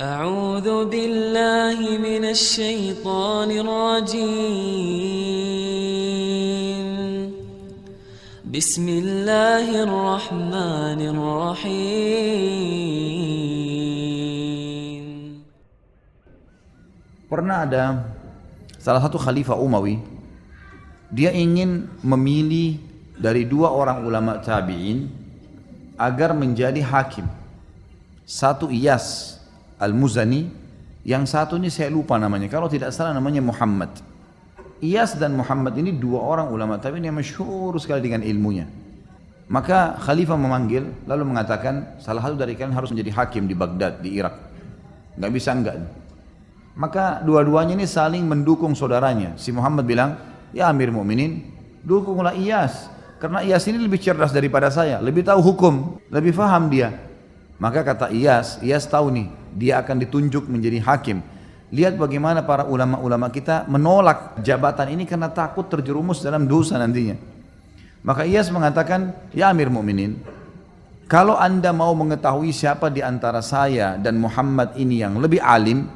أعوذ بالله من الشيطان الرجيم بسم الله الرحمن الرحيم. Pernah ada salah satu khalifah Umawi, dia ingin memilih dari dua orang ulama tabi'in agar menjadi hakim. Satu Iyas Al-Muzani, yang satu ini saya lupa namanya, kalau tidak salah namanya Muhammad. Iyas dan Muhammad ini dua orang ulama tabi'in yang masyhur sekali dengan ilmunya. Maka khalifah memanggil lalu mengatakan, salah satu dari kalian harus menjadi hakim di Baghdad, di Irak. Nggak bisa enggak. Maka dua-duanya ini saling mendukung saudaranya. Si Muhammad bilang, ya Amir Mu'minin, dukunglah Iyas, karena Iyas ini lebih cerdas daripada saya, lebih tahu hukum, lebih faham dia. Maka kata Iyas tahu nih, dia akan ditunjuk menjadi hakim. Lihat bagaimana para ulama-ulama kita menolak jabatan ini karena takut terjerumus dalam dosa nantinya. Maka Iyas mengatakan, ya Amir Mu'minin, kalau anda mau mengetahui siapa di antara saya dan Muhammad ini yang lebih alim,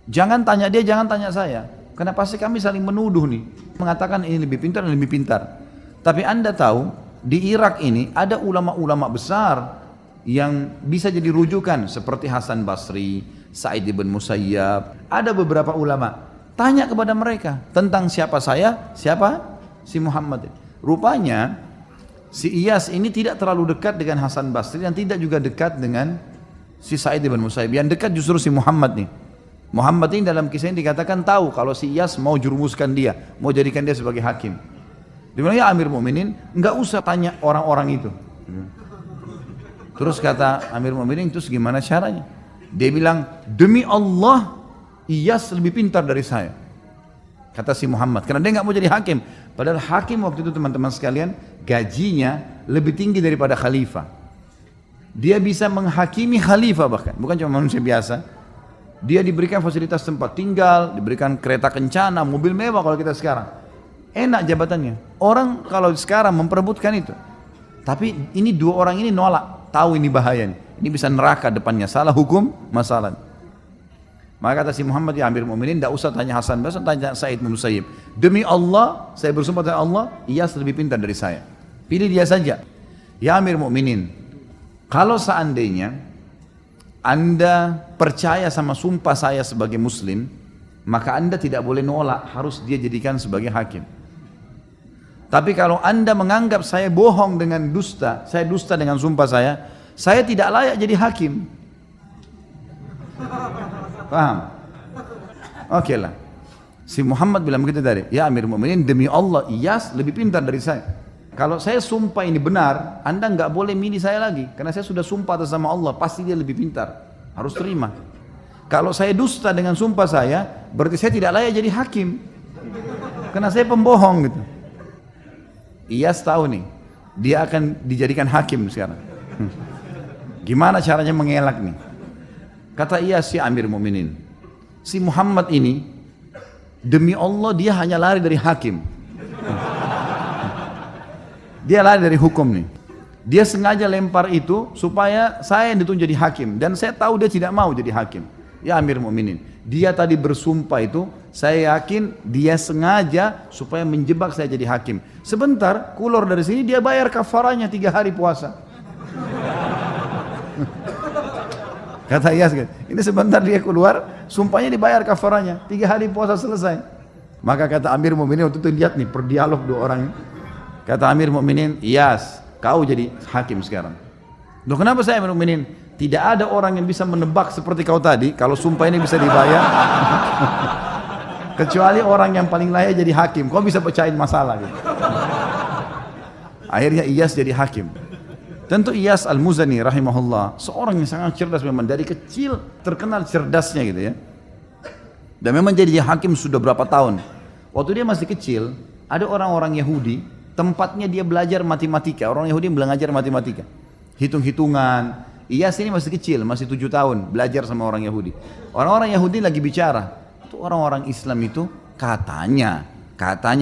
jangan tanya dia, jangan tanya saya. Karena pasti kami saling menuduh nih, mengatakan ini lebih pintar dan lebih pintar. Tapi anda tahu, di Irak ini ada ulama-ulama besar yang bisa jadi rujukan seperti Hasan Basri, Sa'id ibn Musayyab. Ada beberapa ulama, tanya kepada mereka tentang siapa saya, siapa si Muhammad. Rupanya si Iyas ini tidak terlalu dekat dengan Hasan Basri dan tidak juga dekat dengan si Sa'id ibn Musayyab. Yang dekat justru si Muhammad nih. Muhammad ini dalam kisah ini dikatakan tahu kalau si Iyas mau jurumuskan dia, mau jadikan dia sebagai hakim. Dia bilang, ya Amir Mu'minin, enggak usah tanya orang-orang itu. Terus kata Amir Mu'minin, terus gimana caranya? Dia bilang, demi Allah, Iyas lebih pintar dari saya. Kata si Muhammad, karena dia nggak mau jadi hakim. Padahal hakim waktu itu teman-teman sekalian, gajinya lebih tinggi daripada khalifah. Dia bisa menghakimi khalifah bahkan, bukan cuma manusia biasa. Dia diberikan fasilitas tempat tinggal, diberikan kereta kencana, mobil mewah kalau kita sekarang. Enak jabatannya. Orang kalau sekarang memperebutkan itu. Tapi ini dua orang ini nolak, tahu ini bahaya nih. Ini bisa neraka depannya, salah hukum, masalah. Maka kata si Muhammad, ya Amir Mu'minin, tidak usah tanya Hasan Basri, tanya Sa'id bin Musayyib. Demi Allah, saya bersumpah dengan Allah, Iyas lebih pintar dari saya. Pilih dia saja. Ya Amir Mu'minin, kalau seandainya anda percaya sama sumpah saya sebagai muslim, maka anda tidak boleh nolak, harus dia jadikan sebagai hakim. Tapi kalau anda menganggap saya bohong dengan dusta, saya dusta dengan sumpah saya tidak layak jadi hakim. Paham? Oke lah. Si Muhammad bilang begitu tadi, ya Amir Mu'minin, demi Allah Iyas lebih pintar dari saya. Kalau saya sumpah ini benar, anda nggak boleh milih saya lagi, karena saya sudah sumpah atas nama Allah, pasti dia lebih pintar, harus terima. Kalau saya dusta dengan sumpah saya, berarti saya tidak layak jadi hakim, karena saya pembohong gitu. Iyas tahu nih, dia akan dijadikan hakim sekarang. Gimana caranya mengelak nih? Kata Iyas, si Amir Mu'minin, si Muhammad ini, demi Allah dia hanya lari dari hakim. Dia lari dari hukum nih. Dia sengaja lempar itu supaya saya yang ditunjuk jadi hakim. Dan saya tahu dia tidak mau jadi hakim. Ya Amir Mu'minin, dia tadi bersumpah itu, saya yakin dia sengaja supaya menjebak saya jadi hakim. Sebentar, keluar dari sini dia bayar kafaranya 3 hari puasa. Kata Iyas, ini sebentar dia keluar, sumpahnya dibayar kafaranya, 3 hari puasa selesai. Maka kata Amir Mu'minin, waktu itu lihat nih perdialog dua orang ini. Kata Amir Mu'minin, Iyas, kau jadi hakim sekarang. Loh kenapa saya Amir Mu'minin? Tidak ada orang yang bisa menebak seperti kau tadi, kalau sumpah ini bisa dibayar. Kecuali orang yang paling layak jadi hakim, kau bisa pecahin masalah gitu. Akhirnya Iyas jadi hakim. Tentu Iyas Al-Muzani rahimahullah, seorang yang sangat cerdas memang, dari kecil terkenal cerdasnya gitu ya. Dan memang jadi hakim sudah berapa tahun. Waktu dia masih kecil, ada orang-orang Yahudi, tempatnya dia belajar matematika. Orang Yahudi belajar matematika, hitung-hitungan. Iyas ini masih kecil, masih 7 tahun, belajar sama orang Yahudi. Orang-orang Yahudi lagi bicara, itu orang-orang Islam itu katanya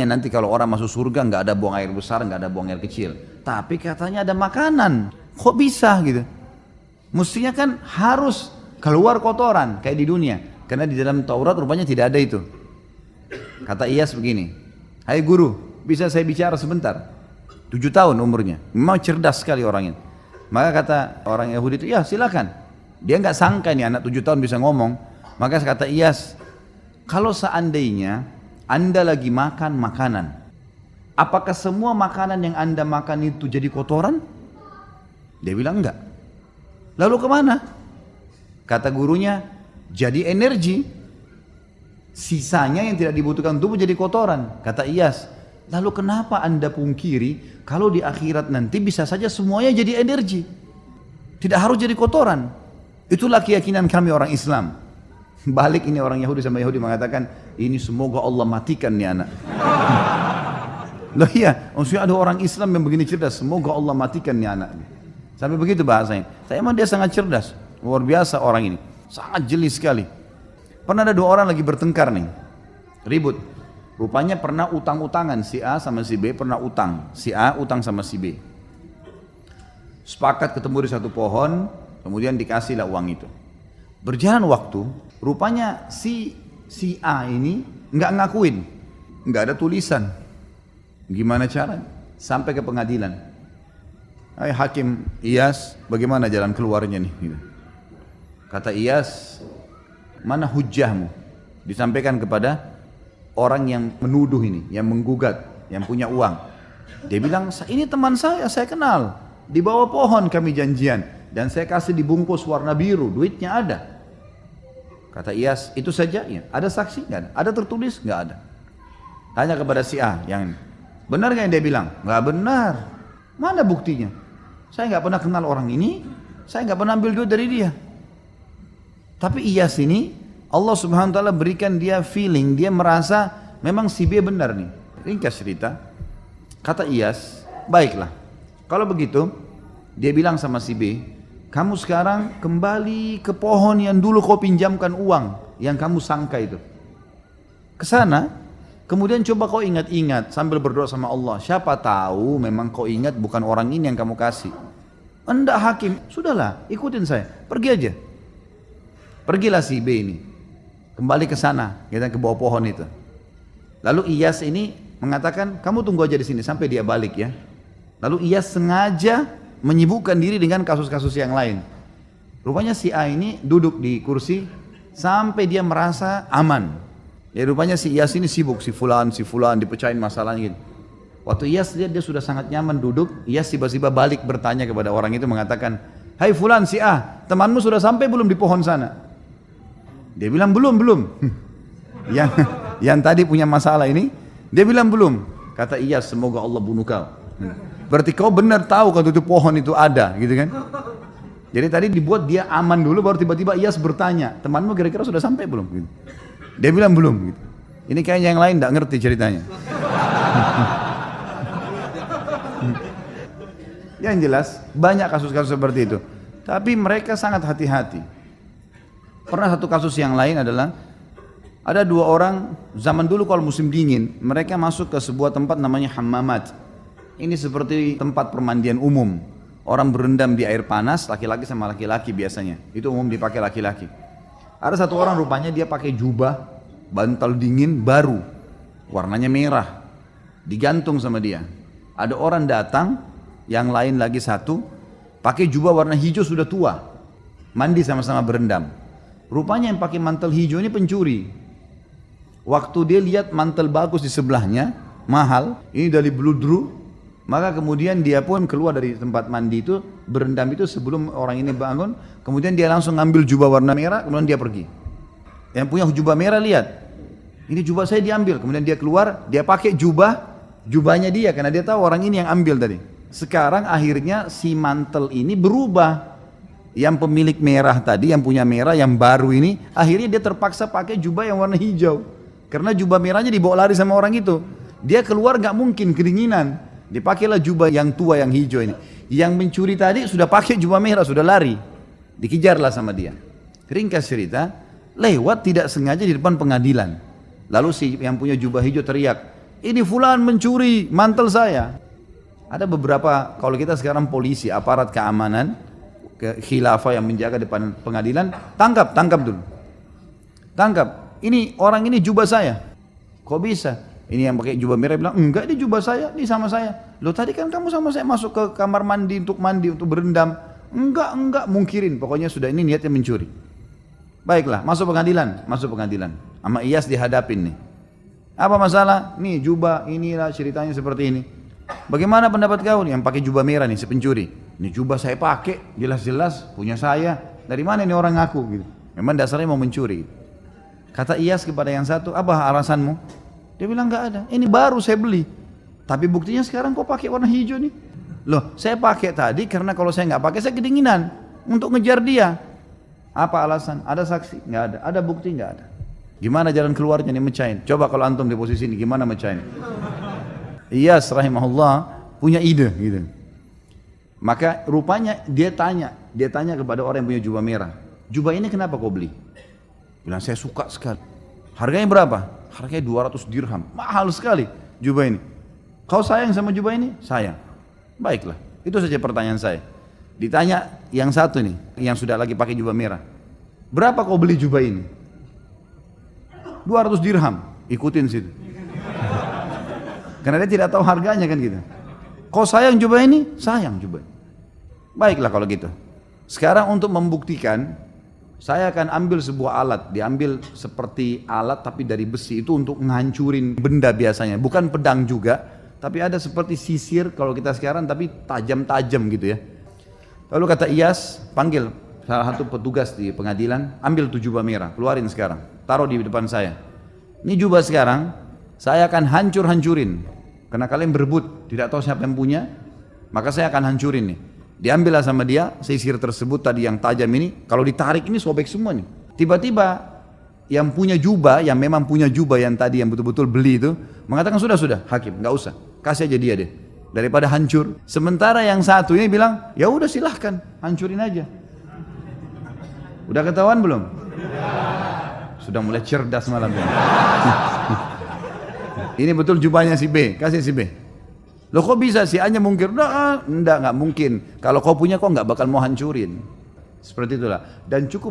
nanti kalau orang masuk surga nggak ada buang air besar, nggak ada buang air kecil. Tapi katanya ada makanan, kok bisa gitu? Mestinya kan harus keluar kotoran kayak di dunia. Karena di dalam Taurat rupanya tidak ada itu. Kata Iyas begini, hai guru, bisa saya bicara sebentar? 7 tahun umurnya, memang cerdas sekali orangnya. Maka kata orang Yahudi itu, ya silakan. Dia nggak sangka ini anak 7 tahun bisa ngomong. Maka kata Iyas, kalau seandainya Anda lagi makan makanan, apakah semua makanan yang Anda makan itu jadi kotoran? Dia bilang enggak. Lalu kemana? Kata gurunya, jadi energi. Sisanya yang tidak dibutuhkan tubuh jadi kotoran. Kata Iyas, lalu kenapa Anda pungkiri kalau di akhirat nanti bisa saja semuanya jadi energi? Tidak harus jadi kotoran. Itulah keyakinan kami orang Islam. Balik ini orang Yahudi sama Yahudi mengatakan, ini semoga Allah matikan nih anak. Loh iya, maksudnya ada orang Islam yang begini cerdas, semoga Allah matikan nih anak. Sampai begitu bahasanya. Tapi emang dia sangat cerdas, luar biasa orang ini. Sangat jeli sekali. Pernah ada 2 orang lagi bertengkar nih, ribut. Rupanya pernah utang-utangan, si A sama si B pernah utang. Si A utang sama si B. Sepakat ketemu di satu pohon, kemudian dikasihlah uang itu. Berjalan waktu, rupanya si A ini nggak ngakuin, nggak ada tulisan. Gimana caranya? Sampai ke pengadilan. Hai Hakim Iyas, bagaimana jalan keluarnya nih? Gitu. Kata Iyas, mana hujjahmu? Disampaikan kepada orang yang menuduh ini, yang menggugat, yang punya uang. Dia bilang, ini teman saya kenal. Di bawah pohon kami janjian. Dan saya kasih dibungkus warna biru, duitnya ada. Kata Iyas, itu saja? Ya. Ada saksi? Nggak ada. Ada tertulis? Nggak ada. Tanya kepada si A yang ini. Benar nggak yang dia bilang? Nggak benar. Mana buktinya? Saya nggak pernah kenal orang ini. Saya nggak pernah ambil duit dari dia. Tapi Iyas ini, Allah Subhanahu Wa Taala berikan dia feeling, dia merasa memang si B benar nih. Ringkas cerita. Kata Iyas, baiklah. Kalau begitu, dia bilang sama si B, kamu sekarang kembali ke pohon yang dulu kau pinjamkan uang yang kamu sangka itu. Ke sana, kemudian coba kau ingat-ingat sambil berdoa sama Allah. Siapa tahu memang kau ingat bukan orang ini yang kamu kasih. Enggak Hakim, sudahlah ikutin saya, pergi aja. Pergilah si B ini, kembali ke sana, kita ke bawah pohon itu. Lalu Iyas ini mengatakan, kamu tunggu aja di sini sampai dia balik ya. Lalu Iyas sengaja menyibukkan diri dengan kasus-kasus yang lain. Rupanya si A ini duduk di kursi sampai dia merasa aman. Ya rupanya si Iyas ini sibuk, si fulan dipecahin masalahnya gitu. Waktu Iyas lihat dia sudah sangat nyaman duduk, Iyas tiba-tiba balik bertanya kepada orang itu mengatakan, hai fulan si A, temanmu sudah sampai belum di pohon sana? Dia bilang belum. yang tadi punya masalah ini, dia bilang belum. Kata Iyas, semoga Allah bunuh kau. Berarti kau benar tahu kalau itu pohon itu ada, gitu kan? Jadi tadi dibuat dia aman dulu, baru tiba-tiba Iyas bertanya, temanmu kira-kira sudah sampai belum? Gitu. Dia bilang belum. Gitu. Ini kayaknya yang lain tidak ngerti ceritanya. Yang jelas banyak kasus-kasus seperti itu. Tapi mereka sangat hati-hati. Pernah satu kasus yang lain adalah ada 2 orang zaman dulu kalau musim dingin, mereka masuk ke sebuah tempat namanya hammamat. Ini seperti tempat permandian umum. Orang berendam di air panas, laki-laki sama laki-laki biasanya. Itu umum dipakai laki-laki. Ada satu orang rupanya dia pakai jubah, bantal dingin baru, warnanya merah, digantung sama dia. Ada orang datang, yang lain lagi satu, pakai jubah warna hijau sudah tua, mandi sama-sama berendam. Rupanya yang pakai mantel hijau ini pencuri. Waktu dia lihat mantel bagus di sebelahnya, mahal, ini dari bludru, maka kemudian dia pun keluar dari tempat mandi itu, berendam itu sebelum orang ini bangun, kemudian dia langsung ngambil jubah warna merah, kemudian dia pergi. Yang punya jubah merah lihat, ini jubah saya diambil, kemudian dia keluar, dia pakai jubahnya dia, karena dia tahu orang ini yang ambil tadi. Sekarang akhirnya si mantel ini berubah. Yang pemilik merah tadi, yang punya merah, yang baru ini, akhirnya dia terpaksa pakai jubah yang warna hijau. Karena jubah merahnya dibawa lari sama orang itu. Dia keluar gak mungkin kedinginan. Dipakailah jubah yang tua yang hijau ini. Yang mencuri tadi sudah pakai jubah merah, sudah lari. Dikejarlah sama dia. Ringkas cerita, lewat tidak sengaja di depan pengadilan. Lalu si yang punya jubah hijau teriak, ini fulan mencuri mantel saya. Ada beberapa, kalau kita sekarang polisi, aparat keamanan, khilafah yang menjaga depan pengadilan, tangkap dulu. Tangkap. Ini orang ini jubah saya. Kok bisa? Ini yang pakai jubah merah bilang, enggak, ini jubah saya, ini sama saya. Loh tadi kan kamu sama saya masuk ke kamar mandi, untuk berendam. Enggak, mungkirin. Pokoknya sudah, ini niatnya mencuri. Baiklah, masuk pengadilan. Sama Iyas dihadapin nih. Apa masalah? Nih jubah, inilah ceritanya seperti ini. Bagaimana pendapat kau nih yang pakai jubah merah nih, si pencuri? Ini jubah saya pakai, jelas-jelas punya saya. Dari mana ini orang ngaku gitu? Memang dasarnya mau mencuri. Kata Iyas kepada yang satu, apa alasanmu? Dia bilang enggak ada. Ini baru saya beli. Tapi buktinya sekarang kok pakai warna hijau nih? Loh, saya pakai tadi karena kalau saya nggak pakai saya kedinginan untuk ngejar dia. Apa alasan? Ada saksi? Nggak ada. Ada bukti? Nggak ada. Gimana jalan keluarnya nih mecahin? Coba kalau antum di posisi ini gimana mecahin? Iyas rahimahullah punya ide gitu. Maka rupanya dia tanya kepada orang yang punya jubah merah. Jubah ini kenapa kau beli? Bilang saya suka sekali. Harganya berapa? Harganya 200 dirham. Mahal sekali jubah ini. Kau sayang sama jubah ini? Sayang. Baiklah, itu saja pertanyaan saya. Ditanya yang satu nih, yang sudah lagi pakai jubah merah. Berapa kau beli jubah ini? 200 dirham. Ikutin situ. Karena dia tidak tahu harganya kan gitu. Kau sayang jubah ini? Sayang jubah. Baiklah kalau gitu. Sekarang untuk membuktikan, saya akan ambil sebuah alat. Diambil seperti alat tapi dari besi, itu untuk ngancurin benda biasanya. Bukan pedang juga, tapi ada seperti sisir kalau kita sekarang, tapi tajam-tajam gitu ya. Lalu kata Iyas, panggil salah satu petugas di pengadilan, ambil tuh jubah merah, keluarin sekarang, taruh di depan saya. Ini jubah sekarang, saya akan hancur-hancurin. Karena kalian berebut, tidak tahu siapa yang punya, maka saya akan hancurin nih. Diambillah sama dia sisir tersebut tadi yang tajam ini, kalau ditarik ini sobek semua nih. Tiba-tiba yang punya jubah, yang memang punya jubah yang tadi yang betul-betul beli itu, mengatakan sudah hakim, nggak usah, kasih aja dia deh, daripada hancur. Sementara yang satu ini bilang, ya udah silahkan, hancurin aja. Udah ketahuan belum? Sudah mulai cerdas malam ini. Ini betul jubahnya si B, kasih si B. Loh kok bisa si A nya mungkir? Enggak mungkin. Kalau kau punya kau nggak bakal mau hancurin. Seperti itulah. Dan cukup